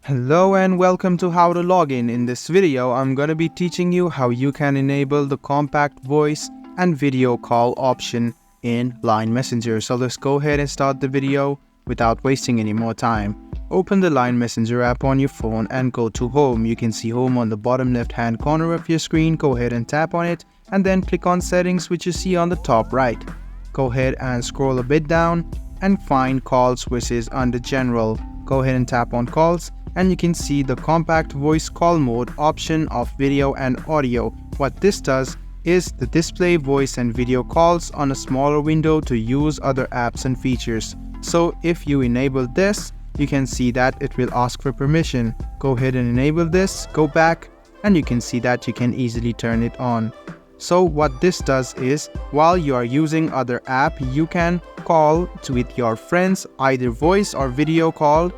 Hello and welcome to How to Login. In this video, I'm going to be teaching you how you can enable the compact voice and video call option in Line Messenger. So let's go ahead and start the video without wasting any more time. Open the Line Messenger app on your phone and go to Home. You can see Home on the bottom left hand corner of your screen. Go ahead and tap on it and then click on Settings, which you see on the top right. Go ahead and scroll a bit down and find Calls, which is under General. Go ahead and tap on Calls and you can see the compact voice call mode option of video and audio. What this does is the display voice and video calls on a smaller window to use other apps and features. So if you enable this, you can see that it will ask for permission. Go ahead and enable this, go back, and you can see that you can easily turn it on. So what this does is, while you are using other app, you can call with your friends, either voice or video call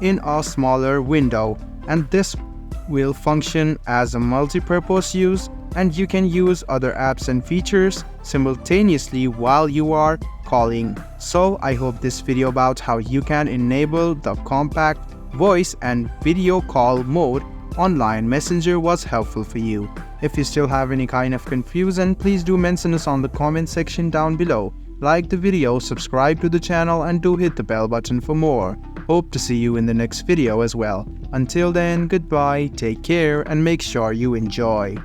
in a smaller window, and this will function as a multi-purpose use, and you can use other apps and features simultaneously while you are calling. So I hope this video about how you can enable the compact voice and video call mode on Line Messenger was helpful for you. If you still have any kind of confusion, please do mention us on the comment section down below. Like the video, subscribe to the channel, and do hit the bell button for more. Hope to see you in the next video as well. Until then, goodbye, take care, and make sure you enjoy.